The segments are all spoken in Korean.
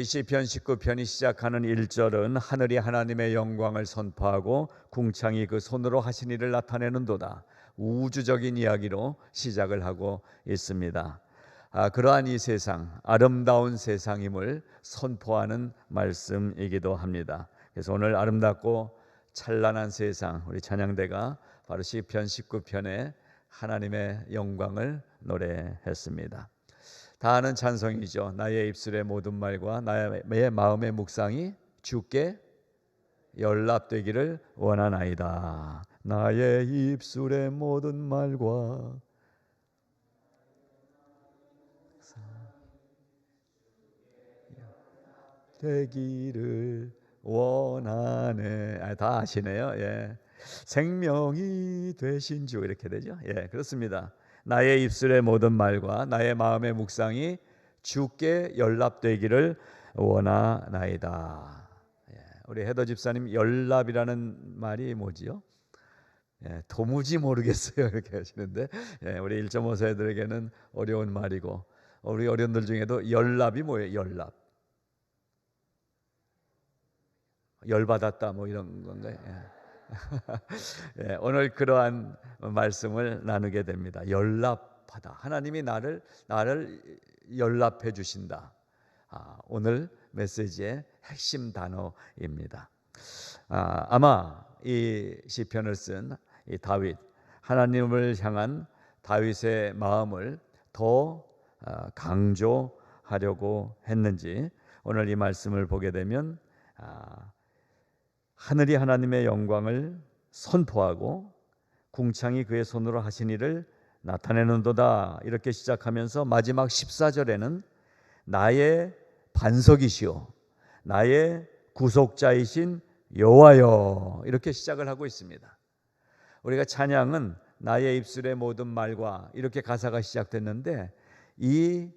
시편 19편이 시작하는 1절은 하늘이 하나님의 영광을 선포하고 궁창이 그 손으로 하신 일을 나타내는도다. 우주적인 이야기로 시작을 하고 있습니다. 그러한 이 세상, 아름다운 세상임을 선포하는 말씀이기도 합니다. 그래서 오늘 아름답고 찬란한 세상, 우리 찬양대가 바로 시편 19편에 하나님의 영광을 노래했습니다. 다 아는 찬송이죠. 나의 입술의 모든 말과 나의 마음의 묵상이 주께 연락되기를 원하나이다. 나의 입술의 모든 말과 되기를 원하네. 다 아시네요. 예. 생명이 되신 주, 이렇게 되죠. 예, 그렇습니다. 나의 입술의 모든 말과 나의 마음의 묵상이 주께 연락되기를 원하나이다. 예, 우리 헤더 집사님, 연락이라는 말이 뭐지요? 예, 도무지 모르겠어요, 이렇게 하시는데, 예, 우리 1.5세들에게는 어려운 말이고, 우리 어른들 중에도 연락이 뭐예요? 연락, 열받았다 뭐 이런 건가요? 예. 예, 오늘 그러한 말씀을 나누게 됩니다. 연락하다. 하나님이 나를 연락해 주신다. 오늘 메시지의 핵심 단어입니다. 아마 이 시편을 쓴 이 다윗, 하나님을 향한 다윗의 마음을 더 강조하려고 했는지 오늘 이 말씀을 보게 되면 하늘이 하나님의 영광을 선포하고 궁창이 그의 손으로 하신 일을 나타내는도다, 이렇게 시작하면서 마지막 14절에는 나의 반석이시오 나의 구속자이신 여호와여, 이렇게 시작을 하고 있습니다. 우리가 찬양은 나의 입술의 모든 말과 이렇게 가사가 시작됐는데, 이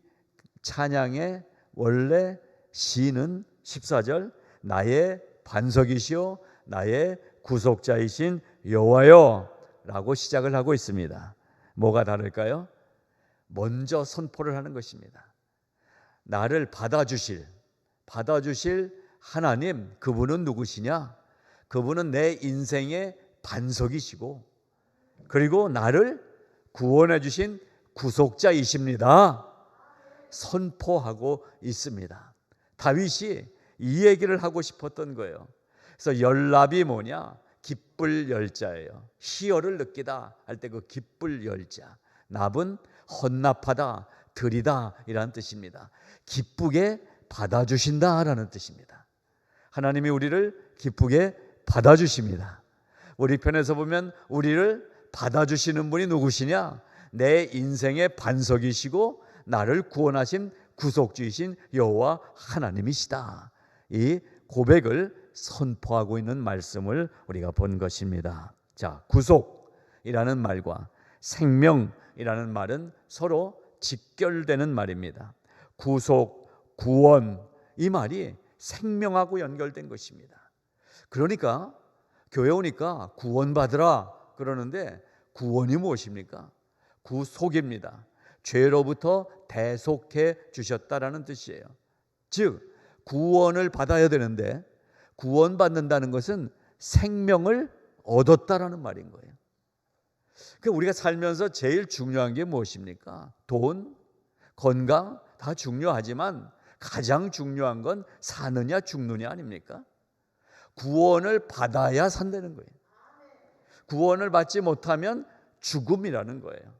찬양의 원래 시는 14절 나의 반석이시오 나의 구속자이신 여호와여 라고 시작을 하고 있습니다. 뭐가 다를까요? 먼저 선포를 하는 것입니다. 나를 받아주실 하나님, 그분은 누구시냐? 그분은 내 인생의 반석이시고, 그리고 나를 구원해 주신 구속자이십니다. 선포하고 있습니다. 다윗이 이 얘기를 하고 싶었던 거예요. 그래서 열납이 뭐냐? 기쁠 열자예요. 희열을 느끼다 할 때 그 기쁠 열자, 납은 헌납하다, 드리다 이라는 뜻입니다. 기쁘게 받아주신다라는 뜻입니다. 하나님이 우리를 기쁘게 받아주십니다. 우리 편에서 보면 우리를 받아주시는 분이 누구시냐? 내 인생의 반석이시고 나를 구원하신 구속주이신 여호와 하나님이시다. 이 고백을 선포하고 있는 말씀을 우리가 본 것입니다. 자, 구속이라는 말과 생명이라는 말은 서로 직결되는 말입니다. 구속, 구원, 이 말이 생명하고 연결된 것입니다. 그러니까 교회 오니까 구원받으라 그러는데, 구원이 무엇입니까? 구속입니다. 죄로부터 대속해 주셨다라는 뜻이에요. 즉 구원을 받아야 되는데, 구원받는다는 것은 생명을 얻었다라는 말인 거예요. 그러니까 우리가 살면서 제일 중요한 게 무엇입니까? 돈, 건강 다 중요하지만 가장 중요한 건 사느냐 죽느냐 아닙니까? 구원을 받아야 산다는 거예요. 구원을 받지 못하면 죽음이라는 거예요.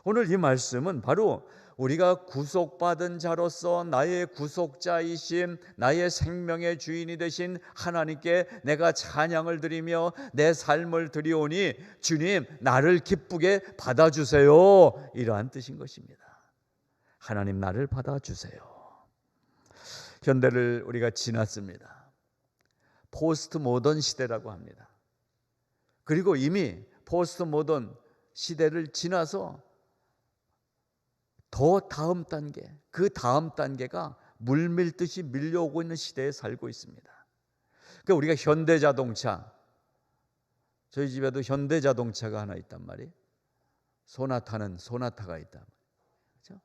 오늘 이 말씀은 바로 우리가 구속받은 자로서 나의 구속자이신, 나의 생명의 주인이 되신 하나님께 내가 찬양을 드리며 내 삶을 드리오니 주님 나를 기쁘게 받아주세요, 이러한 뜻인 것입니다. 하나님 나를 받아주세요. 현대를 우리가 지났습니다. 포스트 모던 시대라고 합니다. 그리고 이미 포스트 모던 시대를 지나서 더 다음 단계, 그 다음 단계가 물밀듯이 밀려오고 있는 시대에 살고 있습니다. 그러니까 우리가 현대자동차, 저희 집에도 현대자동차가 하나 있단 말이에요. 소나타가 있단 말이에요. 그렇죠?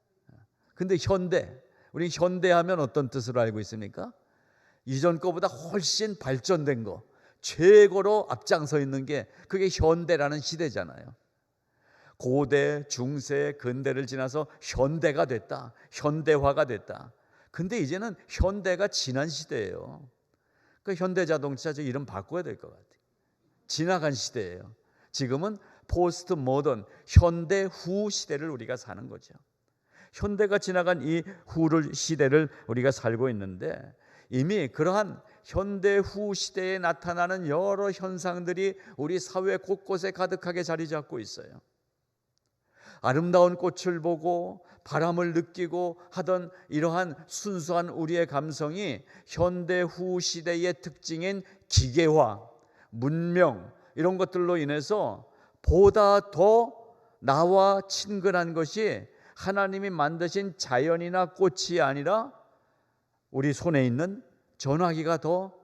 근데 현대, 우리 현대하면 어떤 뜻으로 알고 있습니까? 이전 거보다 훨씬 발전된 거, 최고로 앞장서 있는 게 그게 현대라는 시대잖아요. 고대, 중세, 근대를 지나서 현대가 됐다, 현대화가 됐다. 근데 이제는 현대가 지난 시대예요. 그 현대자동차 저 이름 바꿔야 될 것 같아요. 지나간 시대예요. 지금은 포스트 모던, 현대 후 시대를 우리가 사는 거죠. 현대가 지나간 이 후를 시대를 우리가 살고 있는데, 이미 그러한 현대 후 시대에 나타나는 여러 현상들이 우리 사회 곳곳에 가득하게 자리 잡고 있어요. 아름다운 꽃을 보고 바람을 느끼고 하던 이러한 순수한 우리의 감성이 현대 후 시대의 특징인 기계화, 문명, 이런 것들로 인해서 보다 더 나와 친근한 것이 하나님이 만드신 자연이나 꽃이 아니라 우리 손에 있는 전화기가 더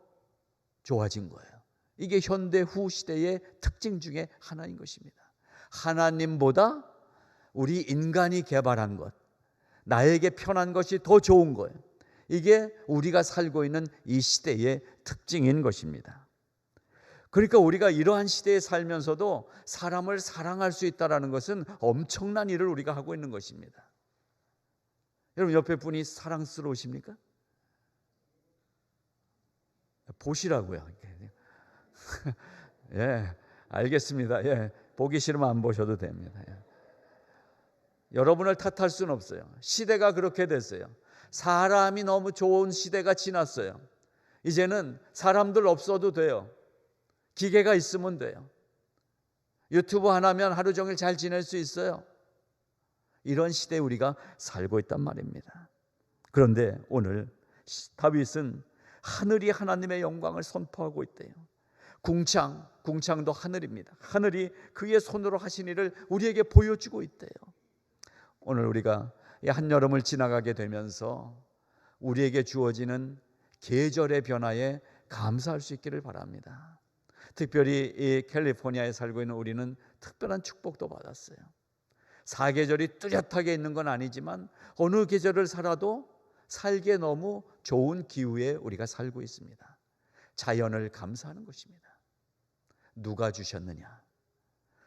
좋아진 거예요. 이게 현대 후 시대의 특징 중에 하나인 것입니다. 하나님보다 우리 인간이 개발한 것, 나에게 편한 것이 더 좋은 거예요. 이게 우리가 살고 있는 이 시대의 특징인 것입니다. 그러니까 우리가 이러한 시대에 살면서도 사람을 사랑할 수 있다는 것은 엄청난 일을 우리가 하고 있는 것입니다. 여러분, 옆에 분이 사랑스러우십니까? 보시라고요. 예, 알겠습니다. 예, 보기 싫으면 안 보셔도 됩니다. 예. 여러분을 탓할 수는 없어요. 시대가 그렇게 됐어요. 사람이 너무 좋은 시대가 지났어요. 이제는 사람들 없어도 돼요. 기계가 있으면 돼요. 유튜브 하나면 하루 종일 잘 지낼 수 있어요. 이런 시대에 우리가 살고 있단 말입니다. 그런데 오늘 다윗은 하늘이 하나님의 영광을 선포하고 있대요. 궁창도 하늘입니다. 하늘이 그의 손으로 하신 일을 우리에게 보여주고 있대요. 오늘 우리가 이 한여름을 지나가게 되면서 우리에게 주어지는 계절의 변화에 감사할 수 있기를 바랍니다. 특별히 이 캘리포니아에 살고 있는 우리는 특별한 축복도 받았어요. 사계절이 뚜렷하게 있는 건 아니지만 어느 계절을 살아도 살기에 너무 좋은 기후에 우리가 살고 있습니다. 자연을 감사하는 것입니다. 누가 주셨느냐?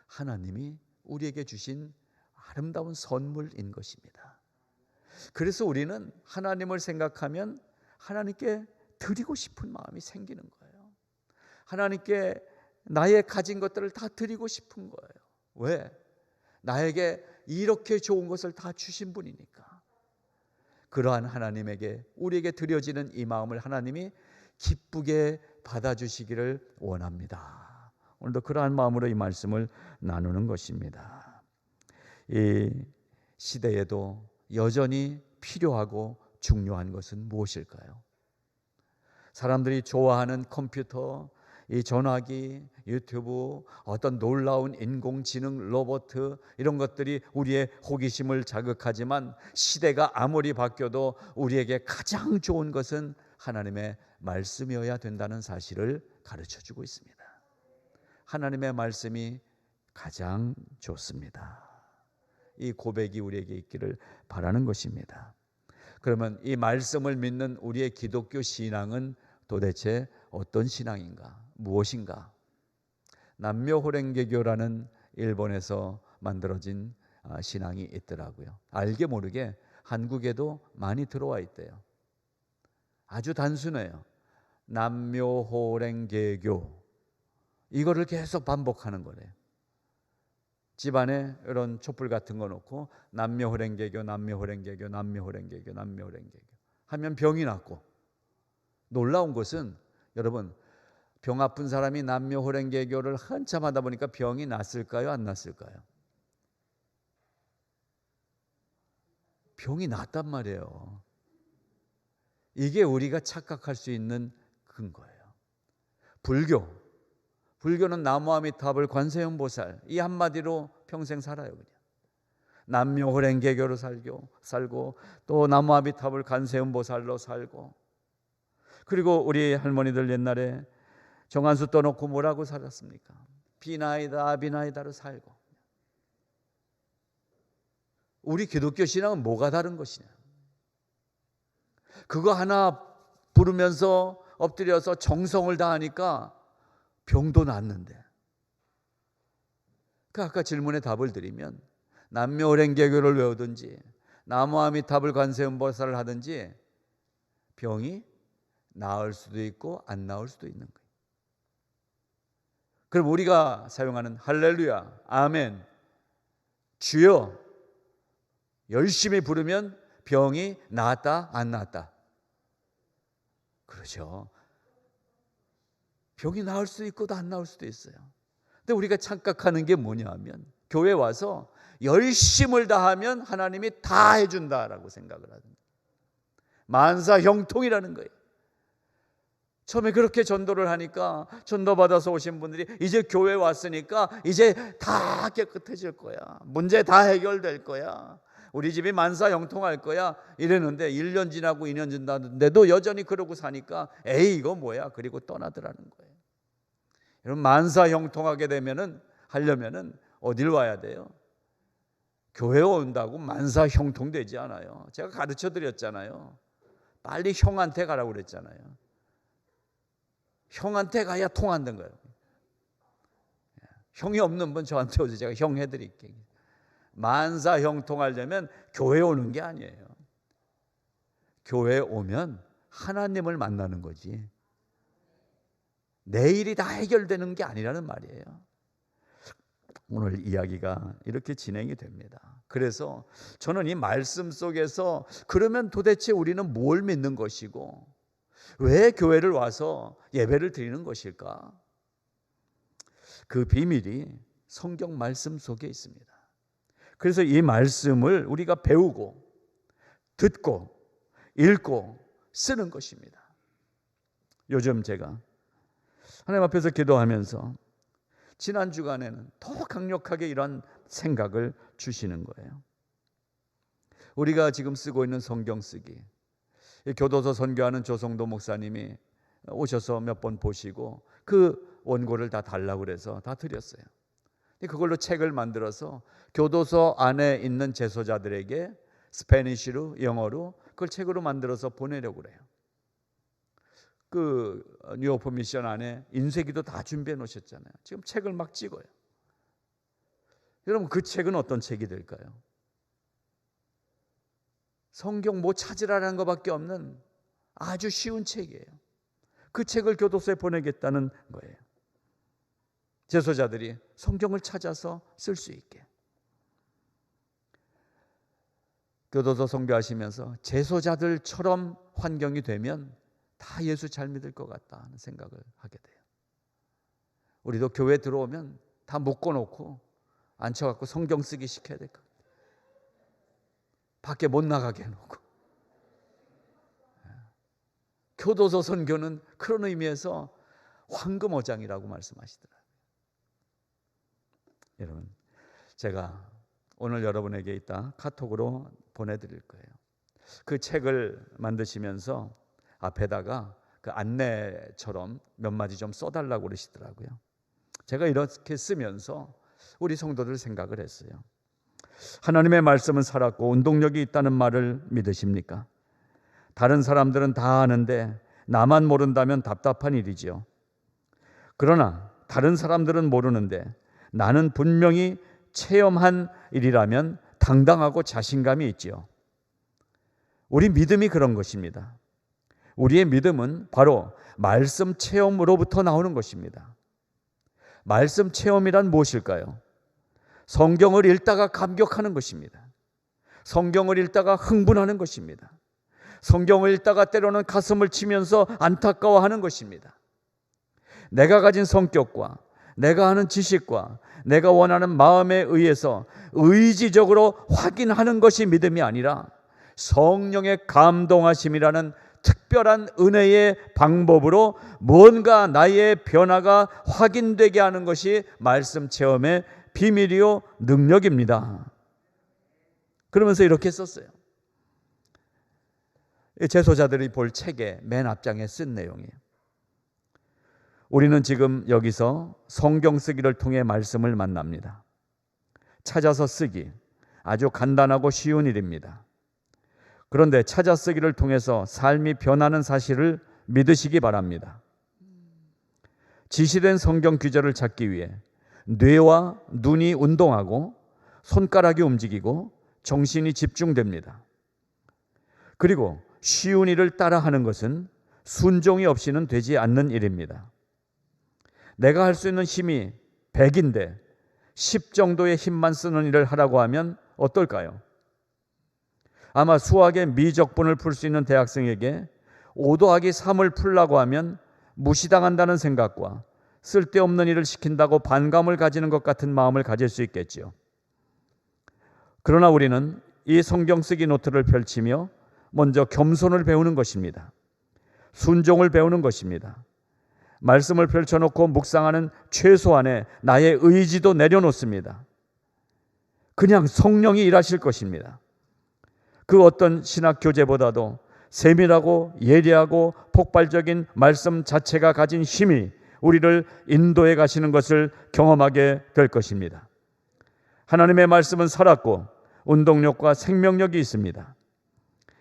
하나님이 우리에게 주신 아름다운 선물인 것입니다. 그래서 우리는 하나님을 생각하면 하나님께 드리고 싶은 마음이 생기는 거예요. 하나님께 나의 가진 것들을 다 드리고 싶은 거예요. 왜? 나에게 이렇게 좋은 것을 다 주신 분이니까. 그러한 하나님에게 우리에게 드려지는 이 마음을 하나님이 기쁘게 받아주시기를 원합니다. 오늘도 그러한 마음으로 이 말씀을 나누는 것입니다. 이 시대에도 여전히 필요하고 중요한 것은 무엇일까요? 사람들이 좋아하는 컴퓨터, 이 전화기, 유튜브, 어떤 놀라운 인공지능 로봇, 이런 것들이 우리의 호기심을 자극하지만 시대가 아무리 바뀌어도 우리에게 가장 좋은 것은 하나님의 말씀이어야 된다는 사실을 가르쳐주고 있습니다. 하나님의 말씀이 가장 좋습니다. 이 고백이 우리에게 있기를 바라는 것입니다. 그러면 이 말씀을 믿는 우리의 기독교 신앙은 도대체 어떤 신앙인가? 무엇인가? 남묘호랭개교라는 일본에서 만들어진 신앙이 있더라고요. 알게 모르게 한국에도 많이 들어와 있대요. 아주 단순해요. 남묘호랭개교, 이거를 계속 반복하는 거래요. 집안에 이런 촛불 같은 거 놓고 남묘호랭개교, 남묘호랭개교, 남묘호랭개교, 남묘호랭개교 하면 병이 낫고, 놀라운 것은 여러분, 병 아픈 사람이 남묘호랭개교를 한참 하다 보니까 병이 낫을까요? 안 낫을까요? 병이 낫단 말이에요. 이게 우리가 착각할 수 있는 근거예요. 불교는 나무아미타불 관세음보살, 이 한마디로 평생 살아요. 그냥 남묘호랭개교로 살고 또 나무아미타불 관세음보살로 살고, 그리고 우리 할머니들 옛날에 정한수 떠놓고 뭐라고 살았습니까? 비나이다로 살고. 우리 기독교 신앙은 뭐가 다른 것이냐? 그거 하나 부르면서 엎드려서 정성을 다하니까 병도 낫는데. 그 아까 질문에 답을 드리면 남묘호랭개교를 외우든지 나무아미타불 관세음보살을 하든지 병이 나을 수도 있고 안 나을 수도 있는 거예요. 그럼 우리가 사용하는 할렐루야, 아멘, 주여 열심히 부르면 병이 나았다, 안 나았다? 그렇죠. 병이 나을 수도 있고 안 나을 수도 있어요. 근데 우리가 착각하는 게 뭐냐 하면 교회 와서 열심을 다하면 하나님이 다 해준다라고 생각을 합니다. 만사형통이라는 거예요. 처음에 그렇게 전도를 하니까 전도받아서 오신 분들이 이제 교회 왔으니까 이제 다 깨끗해질 거야, 문제 다 해결될 거야, 우리 집이 만사형통할 거야 이랬는데 1년 지나고 2년 지났는데도 여전히 그러고 사니까 에이 이거 뭐야, 그리고 떠나더라는 거예요. 여러분, 만사형통하게 하려면은 어딜 와야 돼요? 교회 온다고 만사형통되지 않아요. 제가 가르쳐 드렸잖아요. 빨리 형한테 가라고 그랬잖아요. 형한테 가야 통한다는 거예요. 형이 없는 분 저한테 오세요. 제가 형 해드릴게요. 만사형통하려면 교회 오는 게 아니에요. 교회 오면 하나님을 만나는 거지 내일이 다 해결되는 게 아니라는 말이에요. 오늘 이야기가 이렇게 진행이 됩니다. 그래서 저는 이 말씀 속에서 그러면 도대체 우리는 뭘 믿는 것이고 왜 교회를 와서 예배를 드리는 것일까? 그 비밀이 성경 말씀 속에 있습니다. 그래서 이 말씀을 우리가 배우고 듣고 읽고 쓰는 것입니다. 요즘 제가 하나님 앞에서 기도하면서 지난 주간에는 더 강력하게 이런 생각을 주시는 거예요. 우리가 지금 쓰고 있는 성경 쓰기, 교도소 선교하는 조성도 목사님이 오셔서 몇 번 보시고 그 원고를 다 달라고 그래서 다 드렸어요. 그걸로 책을 만들어서 교도소 안에 있는 재소자들에게 스페니쉬로, 영어로 그걸 책으로 만들어서 보내려고 그래요. 그 뉴오프 미션 안에 인쇄기도 다 준비해 놓으셨잖아요. 지금 책을 막 찍어요. 여러분, 그 책은 어떤 책이 될까요? 성경 뭐 찾으라는 것밖에 없는 아주 쉬운 책이에요. 그 책을 교도소에 보내겠다는 거예요. 재소자들이 성경을 찾아서 쓸 수 있게. 교도소 선교하시면서 재소자들처럼 환경이 되면 다 예수 잘 믿을 것 같다 하는 생각을 하게 돼요. 우리도 교회 들어오면 다 묶어놓고 앉혀갖고 성경 쓰기 시켜야 될 것 같아요. 밖에 못 나가게 해놓고. 교도소 선교는 그런 의미에서 황금어장이라고 말씀하시더라고요. 여러분, 제가 오늘 여러분에게 이따 카톡으로 보내드릴 거예요. 그 책을 만드시면서 앞에다가 그 안내처럼 몇 마디 좀 써달라고 그러시더라고요. 제가 이렇게 쓰면서 우리 성도들 생각을 했어요. 하나님의 말씀은 살았고 운동력이 있다는 말을 믿으십니까? 다른 사람들은 다 아는데 나만 모른다면 답답한 일이지요. 그러나 다른 사람들은 모르는데 나는 분명히 체험한 일이라면 당당하고 자신감이 있지요. 우리 믿음이 그런 것입니다. 우리의 믿음은 바로 말씀 체험으로부터 나오는 것입니다. 말씀 체험이란 무엇일까요? 성경을 읽다가 감격하는 것입니다. 성경을 읽다가 흥분하는 것입니다. 성경을 읽다가 때로는 가슴을 치면서 안타까워하는 것입니다. 내가 가진 성격과 내가 하는 지식과 내가 원하는 마음에 의해서 의지적으로 확인하는 것이 믿음이 아니라 성령의 감동하심이라는 특별한 은혜의 방법으로 뭔가 나의 변화가 확인되게 하는 것이 말씀 체험의 비밀이요 능력입니다. 그러면서 이렇게 썼어요. 재소자들이 볼 책의 맨 앞장에 쓴 내용이에요. 우리는 지금 여기서 성경 쓰기를 통해 말씀을 만납니다. 찾아서 쓰기 아주 간단하고 쉬운 일입니다. 그런데 찾아 쓰기를 통해서 삶이 변하는 사실을 믿으시기 바랍니다. 지시된 성경 규절을 찾기 위해 뇌와 눈이 운동하고 손가락이 움직이고 정신이 집중됩니다. 그리고 쉬운 일을 따라하는 것은 순종이 없이는 되지 않는 일입니다. 내가 할 수 있는 힘이 100인데 10 정도의 힘만 쓰는 일을 하라고 하면 어떨까요? 아마 수학의 미적분을 풀 수 있는 대학생에게 5 더하기 3을 풀라고 하면 무시당한다는 생각과 쓸데없는 일을 시킨다고 반감을 가지는 것 같은 마음을 가질 수 있겠지요. 그러나 우리는 이 성경 쓰기 노트를 펼치며 먼저 겸손을 배우는 것입니다. 순종을 배우는 것입니다. 말씀을 펼쳐놓고 묵상하는 최소한의 나의 의지도 내려놓습니다. 그냥 성령이 일하실 것입니다. 그 어떤 신학 교재보다도 세밀하고 예리하고 폭발적인 말씀 자체가 가진 힘이 우리를 인도해 가시는 것을 경험하게 될 것입니다. 하나님의 말씀은 살았고 운동력과 생명력이 있습니다.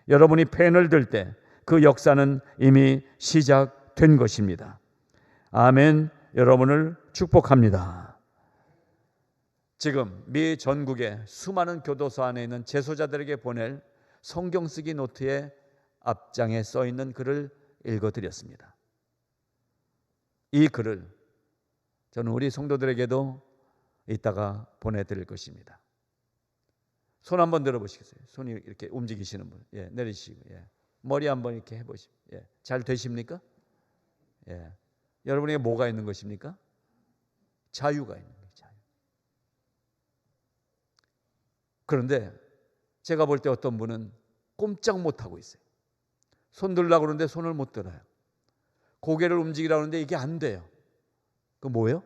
여러분이 펜을 들 때 그 역사는 이미 시작된 것입니다. 아멘. 여러분을 축복합니다. 지금 미 전국의 수많은 교도소 안에 있는 재소자들에게 보낼 성경 쓰기 노트의 앞장에 써 있는 글을 읽어드렸습니다. 이 글을 저는 우리 성도들에게도 이따가 보내드릴 것입니다. 손 한번 들어보시겠어요? 손이 이렇게 움직이시는 분, 내리시고, 머리 한번 이렇게 해보시고, 잘 되십니까? 여러분에게 뭐가 있는 것입니까? 자유가 있는 거예요. 자유. 그런데 제가 볼 때 어떤 분은 꼼짝 못하고 있어요. 손 들라고 그러는데 손을 못 들어요. 고개를 움직이라고 하는데 이게 안 돼요. 그 뭐예요?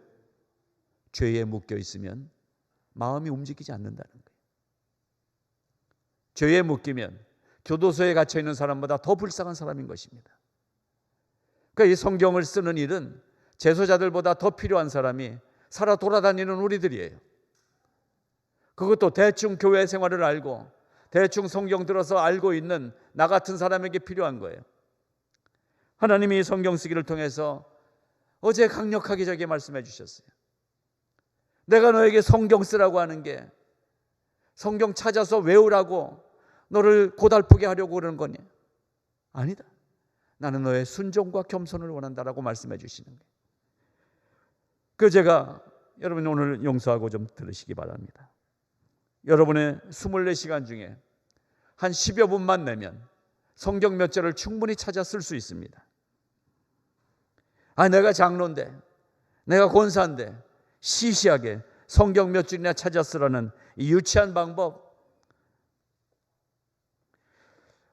죄에 묶여 있으면 마음이 움직이지 않는다는 거예요. 죄에 묶이면 교도소에 갇혀 있는 사람보다 더 불쌍한 사람인 것입니다. 그러니까 이 성경을 쓰는 일은 재소자들보다 더 필요한 사람이 살아 돌아다니는 우리들이에요. 그것도 대충 교회 생활을 알고 대충 성경 들어서 알고 있는 나 같은 사람에게 필요한 거예요. 하나님이 성경 쓰기를 통해서 어제 강력하게 저에게 말씀해 주셨어요. 내가 너에게 성경 쓰라고 하는 게 성경 찾아서 외우라고 너를 고달프게 하려고 그러는 거니? 아니다. 나는 너의 순종과 겸손을 원한다라고 말씀해 주시는 거예요. 그 제가 여러분 오늘 용서하고 좀 들으시기 바랍니다. 여러분의 24시간 중에 한 10여 분만 내면 성경 몇 절을 충분히 찾아 쓸 수 있습니다. 내가 장로인데, 내가 권사인데 시시하게 성경 몇 줄이나 찾아 쓰라는 이 유치한 방법.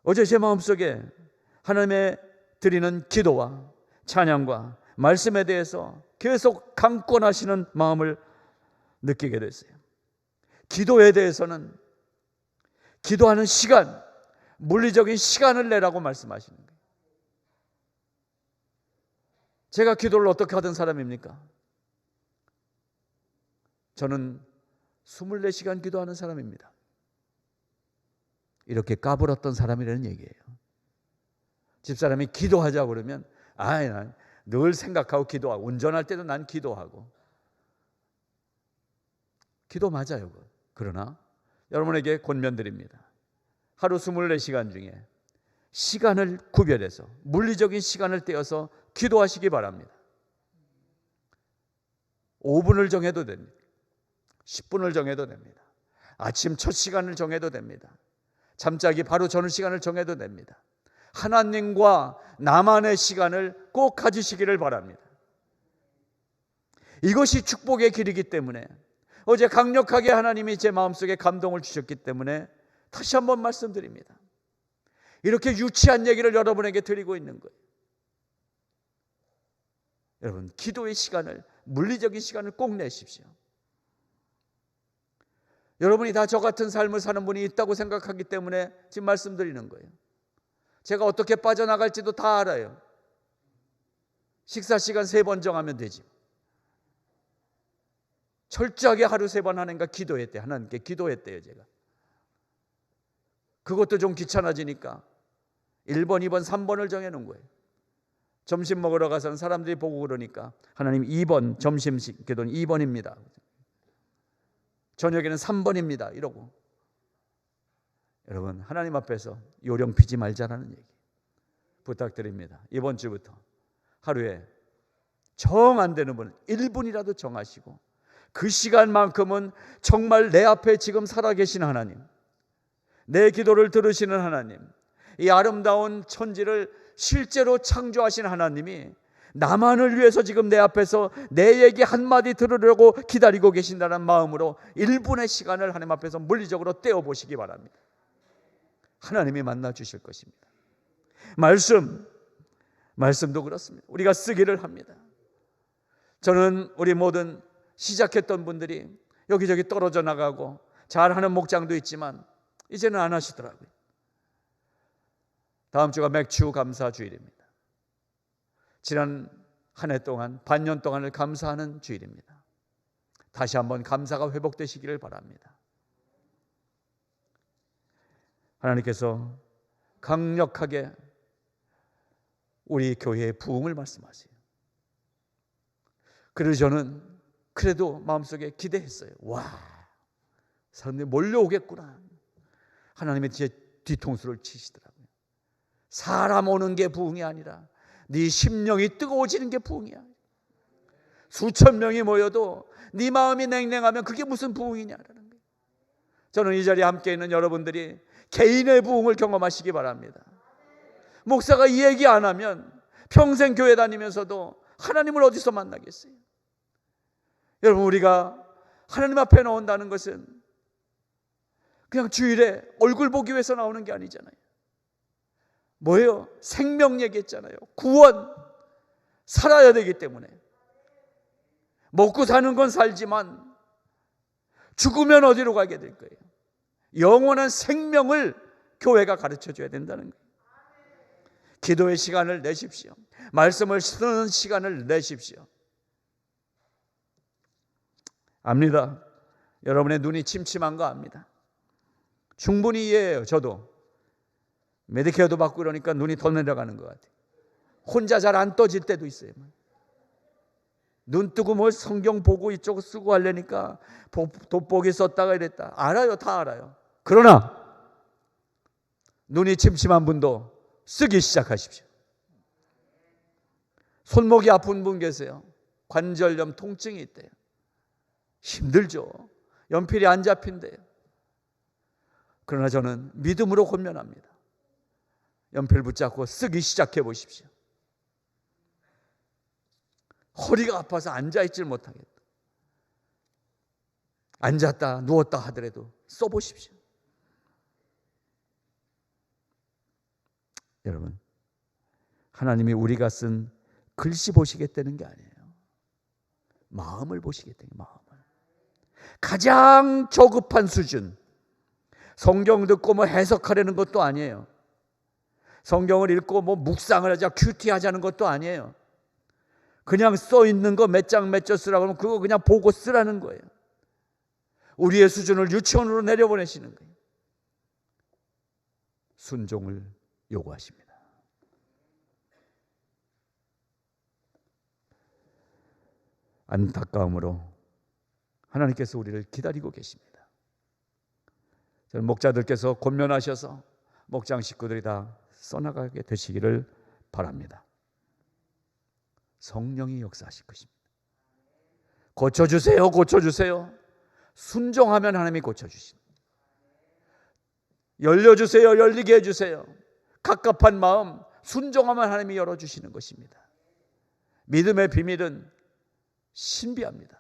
어제 제 마음속에 하나님의 드리는 기도와 찬양과 말씀에 대해서 계속 강권하시는 마음을 느끼게 됐어요. 기도에 대해서는 기도하는 시간, 물리적인 시간을 내라고 말씀하시는 거예요. 제가 기도를 어떻게 하던 사람입니까? 저는 24시간 기도하는 사람입니다. 이렇게 까불었던 사람이라는 얘기예요. 집사람이 기도하자고 그러면 난 늘 생각하고 기도하고 운전할 때도 난 기도하고 기도 맞아요. 그러나 여러분에게 권면드립니다. 하루 24시간 중에 시간을 구별해서 물리적인 시간을 떼어서 기도하시기 바랍니다. 5분을 정해도 됩니다. 10분을 정해도 됩니다. 아침 첫 시간을 정해도 됩니다. 잠자기 바로 전 시간을 정해도 됩니다. 하나님과 나만의 시간을 꼭 가지시기를 바랍니다. 이것이 축복의 길이기 때문에 어제 강력하게 하나님이 제 마음속에 감동을 주셨기 때문에 다시 한번 말씀드립니다. 이렇게 유치한 얘기를 여러분에게 드리고 있는 거예요. 여러분, 기도의 시간을, 물리적인 시간을 꼭 내십시오. 여러분이 다 저 같은 삶을 사는 분이 있다고 생각하기 때문에 지금 말씀드리는 거예요. 제가 어떻게 빠져나갈지도 다 알아요. 식사 시간 3번 정하면 되지. 철저하게 하루 3번 하는가 기도했대요. 하나님께 기도했대요. 제가 그것도 좀 귀찮아지니까 1번, 2번, 3번을 정해놓은 거예요. 점심 먹으러 가서는 사람들이 보고 그러니까 하나님 2번 점심 기도는 2번입니다. 저녁에는 3번입니다. 이러고. 여러분, 하나님 앞에서 요령 피지 말자라는 얘기 부탁드립니다. 이번 주부터 하루에 정 안 되는 분은 1분이라도 정하시고 그 시간만큼은 정말 내 앞에 지금 살아계신 하나님, 내 기도를 들으시는 하나님, 이 아름다운 천지를 실제로 창조하신 하나님이 나만을 위해서 지금 내 앞에서 내 얘기 한마디 들으려고 기다리고 계신다는 마음으로 1분의 시간을 하나님 앞에서 물리적으로 떼어보시기 바랍니다. 하나님이 만나 주실 것입니다. 말씀도 그렇습니다. 우리가 쓰기를 합니다. 저는 우리 모든 시작했던 분들이 여기저기 떨어져 나가고 잘하는 목장도 있지만 이제는 안 하시더라고요. 다음 주가 맥주 감사 주일입니다. 지난 한 해 동안, 반년 동안을 감사하는 주일입니다. 다시 한번 감사가 회복되시기를 바랍니다. 하나님께서 강력하게 우리 교회의 부흥을 말씀하세요. 그래서 저는 그래도 마음속에 기대했어요. 와, 사람들이 몰려오겠구나. 하나님의 제 뒤통수를 치시더라고요. 사람 오는 게 부흥이 아니라 네 심령이 뜨거워지는 게 부흥이야. 수천 명이 모여도 네 마음이 냉랭하면 그게 무슨 부흥이냐라는 거예요. 저는 이 자리에 함께 있는 여러분들이 개인의 부흥을 경험하시기 바랍니다. 목사가 이 얘기 안 하면 평생 교회 다니면서도 하나님을 어디서 만나겠어요? 여러분, 우리가 하나님 앞에 나온다는 것은 그냥 주일에 얼굴 보기 위해서 나오는 게 아니잖아요. 뭐예요? 생명 얘기했잖아요. 구원, 살아야 되기 때문에. 먹고 사는 건 살지만 죽으면 어디로 가게 될 거예요? 영원한 생명을 교회가 가르쳐줘야 된다는 거예요. 기도의 시간을 내십시오. 말씀을 쓰는 시간을 내십시오. 압니다. 여러분의 눈이 침침한 거 압니다. 충분히 이해해요. 저도 메디케어도 받고 그러니까 눈이 더 내려가는 것 같아요. 혼자 잘 안 떠질 때도 있어요. 눈 뜨고 뭘 성경 보고 이쪽 쓰고 하려니까 돋보기 썼다가 이랬다. 알아요. 다 알아요. 그러나 눈이 침침한 분도 쓰기 시작하십시오. 손목이 아픈 분 계세요. 관절염 통증이 있대요. 힘들죠. 연필이 안 잡힌대요. 그러나 저는 믿음으로 권면합니다. 연필 붙잡고 쓰기 시작해 보십시오. 허리가 아파서 앉아있질 못하겠다. 앉았다 누웠다 하더라도 써보십시오. 여러분, 하나님이 우리가 쓴 글씨 보시겠다는 게 아니에요. 마음을 보시겠다는 게, 마음을. 가장 저급한 수준. 성경 듣고 뭐 해석하려는 것도 아니에요. 성경을 읽고 뭐 묵상을 하자, 큐티하자는 것도 아니에요. 그냥 써 있는 거 몇 장 몇 절 쓰라고 하면 그거 그냥 보고 쓰라는 거예요. 우리의 수준을 유치원으로 내려보내시는 거예요. 순종을 요구하십니다. 안타까움으로 하나님께서 우리를 기다리고 계십니다. 저는 목자들께서 권면하셔서 목장 식구들이 다 써나가게 되시기를 바랍니다. 성령이 역사하실 것입니다. 고쳐주세요. 고쳐주세요. 순종하면 하나님이 고쳐주십니다. 열려주세요. 열리게 해주세요. 갑갑한 마음 순종하면 하나님이 열어주시는 것입니다. 믿음의 비밀은 신비합니다.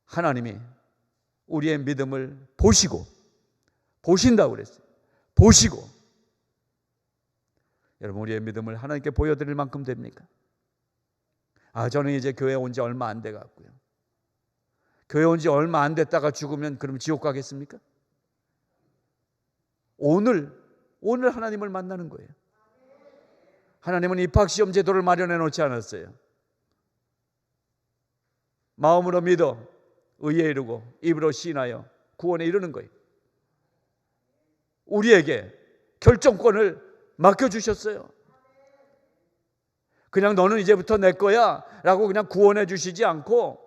하나님이 우리의 믿음을 보신다고 그랬어요. 보시고. 여러분, 우리의 믿음을 하나님께 보여드릴 만큼 됩니까? 저는 이제 교회 온 지 얼마 안 돼 갖고요. 교회 온 지 얼마 안 됐다가 죽으면 그럼 지옥 가겠습니까? 오늘 하나님을 만나는 거예요. 하나님은 입학시험 제도를 마련해 놓지 않았어요. 마음으로 믿어 의에 이르고 입으로 시인하여 구원에 이르는 거예요. 우리에게 결정권을 맡겨주셨어요. 그냥 너는 이제부터 내 거야 라고 그냥 구원해 주시지 않고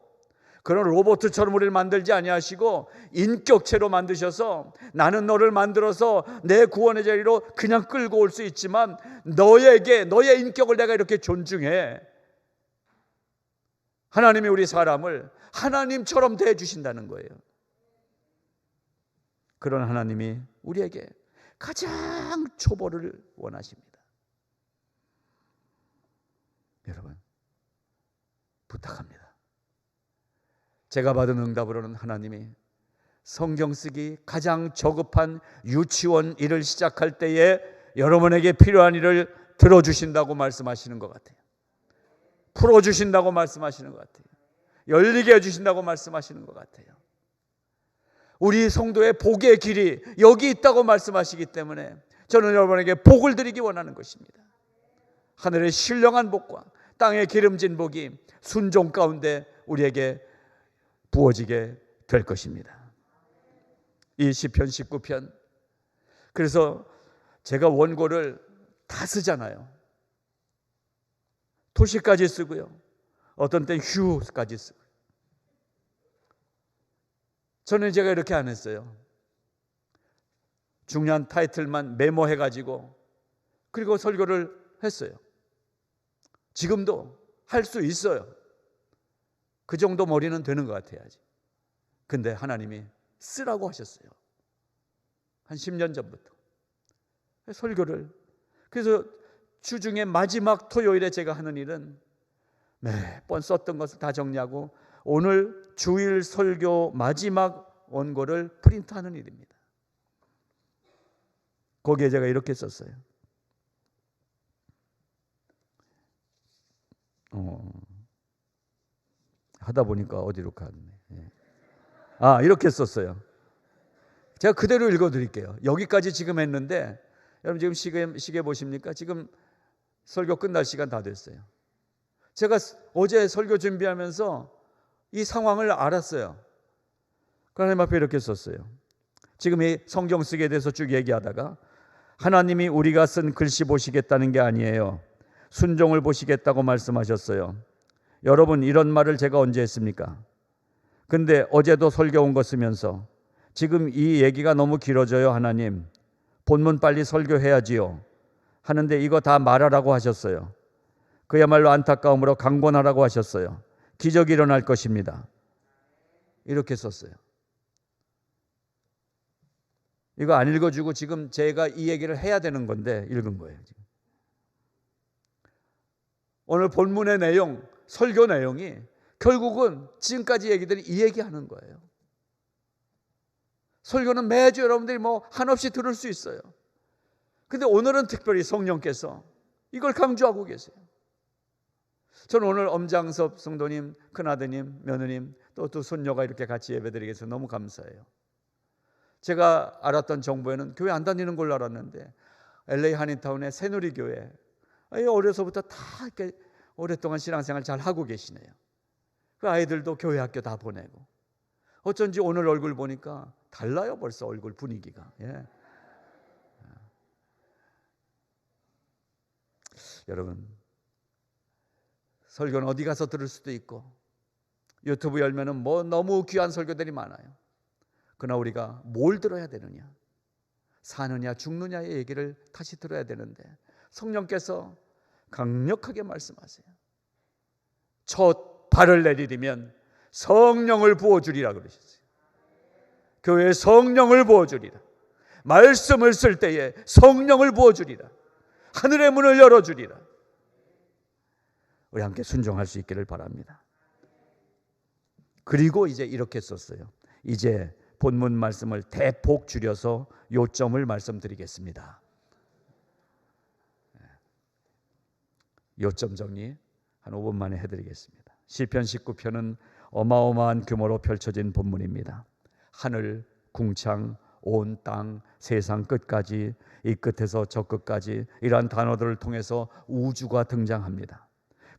그런 로봇처럼 우리를 만들지 아니하시고 인격체로 만드셔서 나는 너를 만들어서 내 구원의 자리로 그냥 끌고 올 수 있지만 너의 인격을 내가 이렇게 존중해. 하나님이 우리 사람을 하나님처럼 대해 주신다는 거예요. 그런 하나님이 우리에게 가장 초보를 원하십니다. 여러분, 부탁합니다. 제가 받은 응답으로는 하나님이 성경 쓰기 가장 저급한 유치원 일을 시작할 때에 여러분에게 필요한 일을 들어주신다고 말씀하시는 것 같아요. 풀어주신다고 말씀하시는 것 같아요. 열리게 해주신다고 말씀하시는 것 같아요. 우리 성도의 복의 길이 여기 있다고 말씀하시기 때문에 저는 여러분에게 복을 드리기 원하는 것입니다. 하늘의 신령한 복과 땅의 기름진 복이 순종 가운데 우리에게 부어지게 될 것입니다. 이 시편 19편, 그래서 제가 원고를 다 쓰잖아요. 토시까지 쓰고요, 어떤 땐 휴까지 쓰고. 저는 제가 이렇게 안 했어요. 중요한 타이틀만 메모해가지고 그리고 설교를 했어요. 지금도 할 수 있어요. 그 정도 머리는 되는 것 같아야지. 근데 하나님이 쓰라고 하셨어요. 한 10년 전부터 설교를. 그래서 주중에 마지막 토요일에 제가 하는 일은 매번 썼던 것을 다 정리하고 오늘 주일 설교 마지막 원고를 프린트하는 일입니다. 거기에 제가 이렇게 썼어요. 하다 보니까 어디로 갔네. 이렇게 썼어요. 제가 그대로 읽어드릴게요. 여기까지 지금 했는데 여러분 지금 시계 보십니까? 지금 설교 끝날 시간 다 됐어요. 제가 어제 설교 준비하면서 이 상황을 알았어요. 하나님 앞에 이렇게 썼어요. 지금 이 성경 쓰기에 대해서 쭉 얘기하다가 하나님이 우리가 쓴 글씨 보시겠다는 게 아니에요. 순종을 보시겠다고 말씀하셨어요. 여러분, 이런 말을 제가 언제 했습니까? 근데 어제도 설교 온 거 쓰면서 지금 이 얘기가 너무 길어져요. 하나님, 본문 빨리 설교해야지요 하는데 이거 다 말하라고 하셨어요. 그야말로 안타까움으로 강권하라고 하셨어요. 기적이 일어날 것입니다. 이렇게 썼어요. 이거 안 읽어주고 지금 제가 이 얘기를 해야 되는 건데 읽은 거예요. 지금. 오늘 본문의 내용, 설교 내용이 결국은 지금까지 얘기들이 이 얘기하는 거예요. 설교는 매주 여러분들이 한없이 들을 수 있어요. 근데 오늘은 특별히 성령께서 이걸 강조하고 계세요. 저는 오늘 엄장섭 성도님, 큰아드님, 며느님, 또 두 손녀가 이렇게 같이 예배드리게 해서 너무 감사해요. 제가 알았던 정보에는 교회 안 다니는 걸로 알았는데 LA 한인타운의 새누리교회 어려서부터 다 이렇게 오랫동안 신앙생활 잘 하고 계시네요. 그 아이들도 교회 학교 다 보내고 어쩐지 오늘 얼굴 보니까 달라요. 벌써 얼굴 분위기가. 여러분, 설교는 어디 가서 들을 수도 있고 유튜브 열면은 너무 귀한 설교들이 많아요. 그러나 우리가 뭘 들어야 되느냐, 사느냐 죽느냐의 얘기를 다시 들어야 되는데 성령께서 강력하게 말씀하세요. 첫 발을 내디디면 성령을 부어주리라 그러셨어요. 교회에 성령을 부어주리라. 말씀을 쓸 때에 성령을 부어주리라. 하늘의 문을 열어주리라. 우리 함께 순종할 수 있기를 바랍니다. 그리고 이제 이렇게 썼어요. 이제 본문 말씀을 대폭 줄여서 요점을 말씀드리겠습니다. 요점 정리 한 5분 만에 해드리겠습니다. 시편 19편은 어마어마한 규모로 펼쳐진 본문입니다. 하늘, 궁창, 온 땅, 세상 끝까지, 이 끝에서 저 끝까지 이러한 단어들을 통해서 우주가 등장합니다.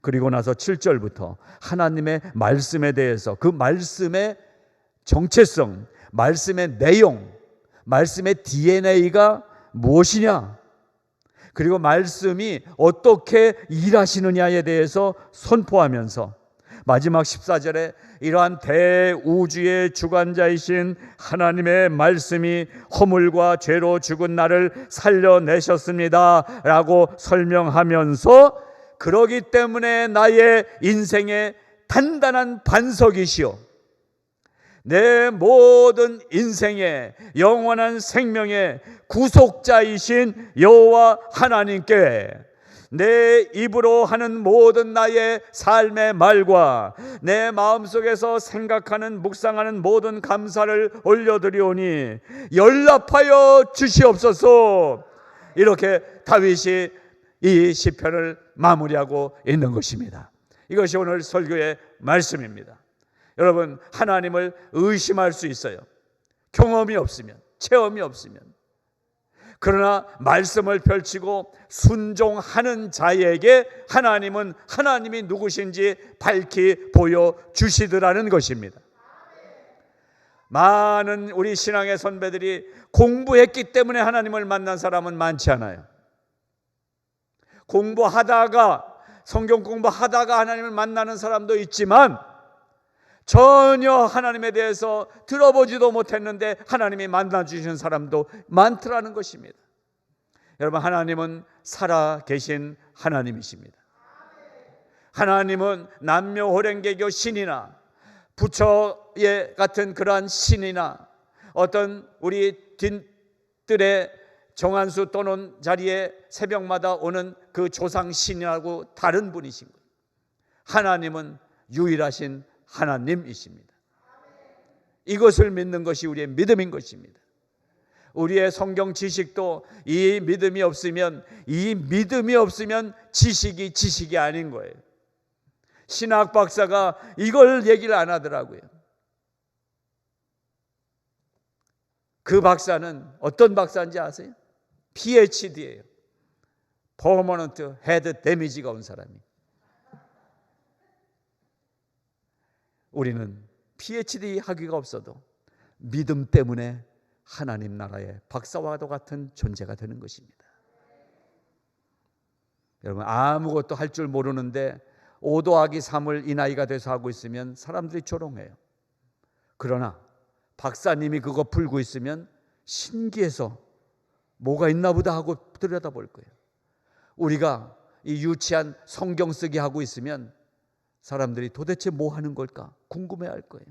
그리고 나서 7절부터 하나님의 말씀에 대해서 그 말씀의 정체성, 말씀의 내용, 말씀의 DNA가 무엇이냐, 그리고 말씀이 어떻게 일하시느냐에 대해서 선포하면서 마지막 14절에 이러한 대우주의 주관자이신 하나님의 말씀이 허물과 죄로 죽은 나를 살려내셨습니다 라고 설명하면서, 그러기 때문에 나의 인생의 단단한 반석이시오, 내 모든 인생의 영원한 생명의 구속자이신 여호와 하나님께 내 입으로 하는 모든 나의 삶의 말과 내 마음속에서 생각하는 묵상하는 모든 감사를 올려드리오니 연락하여 주시옵소서. 이렇게 다윗이 이 시편을 마무리하고 있는 것입니다. 이것이 오늘 설교의 말씀입니다. 여러분, 하나님을 의심할 수 있어요. 경험이 없으면, 체험이 없으면. 그러나 말씀을 펼치고 순종하는 자에게 하나님은 하나님이 누구신지 밝히 보여주시더라는 것입니다. 많은 우리 신앙의 선배들이 공부했기 때문에 하나님을 만난 사람은 많지 않아요. 성경 공부하다가 하나님을 만나는 사람도 있지만 전혀 하나님에 대해서 들어보지도 못했는데 하나님이 만나주시는 사람도 많더라는 것입니다. 여러분, 하나님은 살아계신 하나님이십니다. 하나님은 남묘호랭개교 신이나 부처의 같은 그러한 신이나 어떤 우리 뒷뜰에 정한수 떠놓은 자리에 새벽마다 오는 그 조상 신이라고 다른 분이신 거예요. 하나님은 유일하신 하나님이십니다. 이것을 믿는 것이 우리의 믿음인 것입니다. 우리의 성경 지식도 이 믿음이 없으면 지식이 아닌 거예요. 신학 박사가 이걸 얘기를 안 하더라고요. 그 박사는 어떤 박사인지 아세요? PhD예요. Permanent Head Damage가 온 사람이. 우리는 PhD 학위가 없어도 믿음 때문에 하나님 나라의 박사와도 같은 존재가 되는 것입니다. 여러분, 아무것도 할 줄 모르는데 5 더하기 3을 이 나이가 돼서 하고 있으면 사람들이 조롱해요. 그러나 박사님이 그거 풀고 있으면 신기해서 뭐가 있나 보다 하고 들여다볼 거예요. 우리가 이 유치한 성경 쓰기 하고 있으면 사람들이 도대체 뭐 하는 걸까 궁금해할 거예요.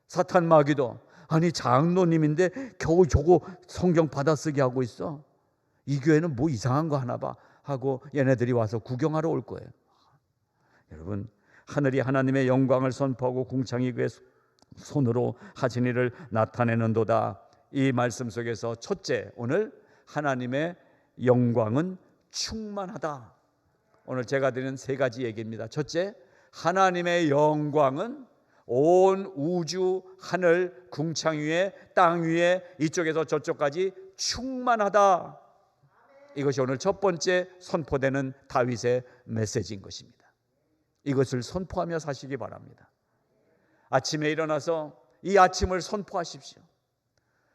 사탄 마귀도 아니 장로님인데 겨우 저거 성경 받아쓰기 하고 있어, 이 교회는 뭐 이상한 거 하나 봐 하고 얘네들이 와서 구경하러 올 거예요. 여러분, 하늘이 하나님의 영광을 선포하고 궁창이 그의 손으로 하신 일을 나타내는도다. 이 말씀 속에서 첫째, 오늘 하나님의 영광은 충만하다. 오늘 제가 드리는 3가지 얘기입니다. 첫째, 하나님의 영광은 온 우주, 하늘, 궁창 위에, 땅 위에, 이쪽에서 저쪽까지 충만하다. 이것이 오늘 첫 번째 선포되는 다윗의 메시지인 것입니다. 이것을 선포하며 사시기 바랍니다. 아침에 일어나서 이 아침을 선포하십시오.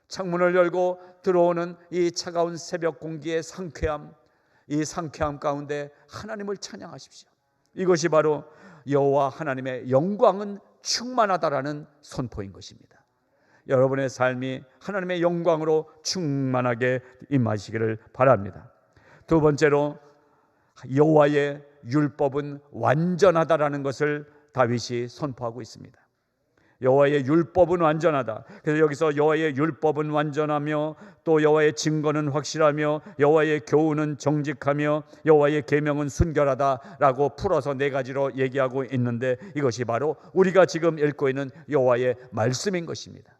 창문을 열고 들어오는 이 차가운 새벽 공기의 상쾌함, 이 상쾌함 가운데 하나님을 찬양하십시오. 이것이 바로 여호와 하나님의 영광은 충만하다라는 선포인 것입니다. 여러분의 삶이 하나님의 영광으로 충만하게 임하시기를 바랍니다. 두 번째로, 여호와의 율법은 완전하다라는 것을 다윗이 선포하고 있습니다. 여호와의 율법은 완전하다. 그래서 여기서 여호와의 율법은 완전하며 또 여호와의 증거는 확실하며 여호와의 교훈은 정직하며 여호와의 계명은 순결하다라고 풀어서 4가지로 얘기하고 있는데, 이것이 바로 우리가 지금 읽고 있는 여호와의 말씀인 것입니다.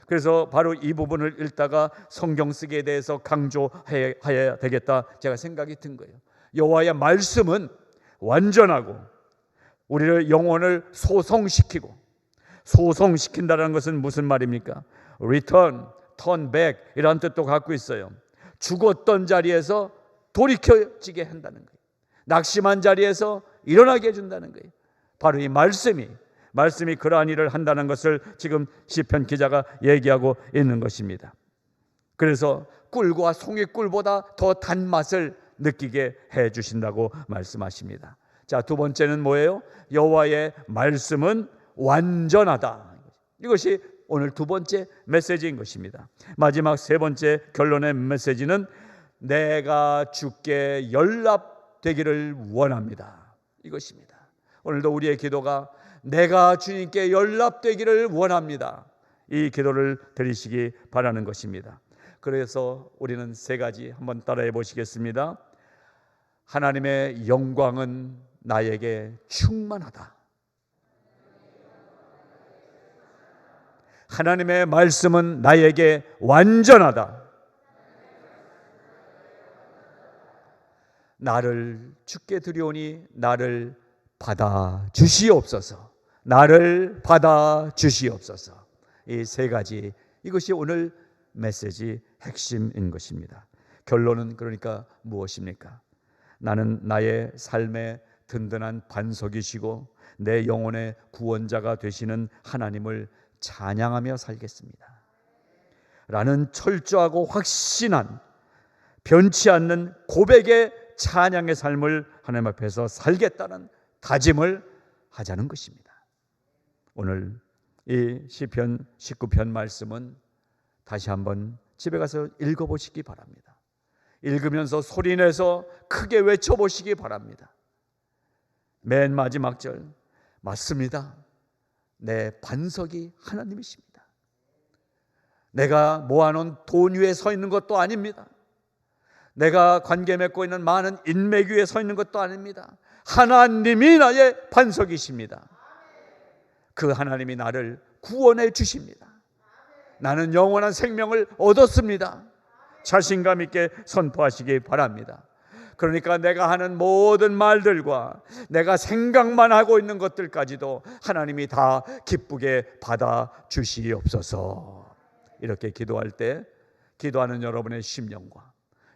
그래서 바로 이 부분을 읽다가 성경 쓰기에 대해서 강조해야 되겠다 제가 생각이 든 거예요. 여호와의 말씀은 완전하고 우리를 영혼을 소성시킨다는 것은 무슨 말입니까? Return, turn back 이런 뜻도 갖고 있어요. 죽었던 자리에서 돌이켜지게 한다는 거예요. 낙심한 자리에서 일어나게 해준다는 거예요. 바로 이 말씀이 그러한 일을 한다는 것을 지금 시편 기자가 얘기하고 있는 것입니다. 그래서 꿀과 송이꿀보다 더 단맛을 느끼게 해 주신다고 말씀하십니다. 자, 두 번째는 뭐예요? 여호와의 말씀은 완전하다. 이것이 오늘 두 번째 메시지인 것입니다. 마지막 세 번째 결론의 메시지는 내가 주께 연락되기를 원합니다. 이것입니다. 오늘도 우리의 기도가 내가 주님께 연락되기를 원합니다. 이 기도를 드리시기 바라는 것입니다. 그래서 우리는 세 가지 한번 따라해 보시겠습니다. 하나님의 영광은 나에게 충만하다. 하나님의 말씀은 나에게 완전하다. 나를 주께 드리오니 나를 받아 주시옵소서. 나를 받아 주시옵소서. 이 세 가지, 이것이 오늘 메시지 핵심인 것입니다. 결론은 그러니까 무엇입니까? 나는 나의 삶의 든든한 반석이시고 내 영혼의 구원자가 되시는 하나님을 찬양하며 살겠습니다 라는 철저하고 확신한, 변치 않는 고백의 찬양의 삶을 하나님 앞에서 살겠다는 다짐을 하자는 것입니다. 오늘 이 시편 19편 말씀은 다시 한번 집에 가서 읽어보시기 바랍니다. 읽으면서 소리내서 크게 외쳐보시기 바랍니다. 맨 마지막 절, 맞습니다. 내 반석이 하나님이십니다. 내가 모아놓은 돈 위에 서 있는 것도 아닙니다. 내가 관계 맺고 있는 많은 인맥 위에 서 있는 것도 아닙니다. 하나님이 나의 반석이십니다. 그 하나님이 나를 구원해 주십니다. 나는 영원한 생명을 얻었습니다. 자신감 있게 선포하시기 바랍니다. 그러니까 내가 하는 모든 말들과 내가 생각만 하고 있는 것들까지도 하나님이 다 기쁘게 받아 주시옵소서. 이렇게 기도할 때 기도하는 여러분의 심령과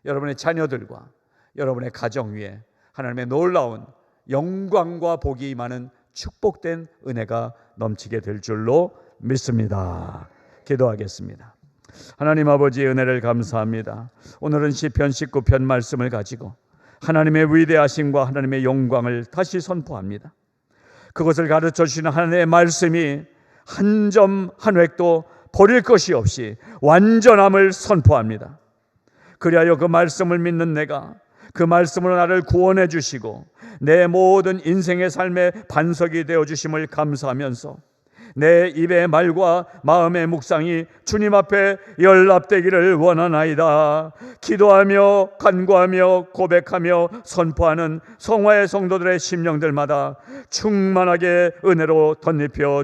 여러분의 자녀들과 여러분의 가정 위에 하나님의 놀라운 영광과 복이 임하는 축복된 은혜가 넘치게 될 줄로 믿습니다. 기도하겠습니다. 하나님 아버지의 은혜를 감사합니다. 오늘은 시편 19편 말씀을 가지고 하나님의 위대하심과 하나님의 영광을 다시 선포합니다. 그것을 가르쳐 주시는 하나님의 말씀이 한 점 한 획도 버릴 것이 없이 완전함을 선포합니다. 그리하여 그 말씀을 믿는 내가 그 말씀으로 나를 구원해 주시고 내 모든 인생의 삶의 반석이 되어 주심을 감사하면서 내 입의 말과 마음의 묵상이 주님 앞에 연락되기를 원하나이다. 기도하며 간구하며 고백하며 선포하는 성화의 성도들의 심령들마다 충만하게 은혜로 덧입혀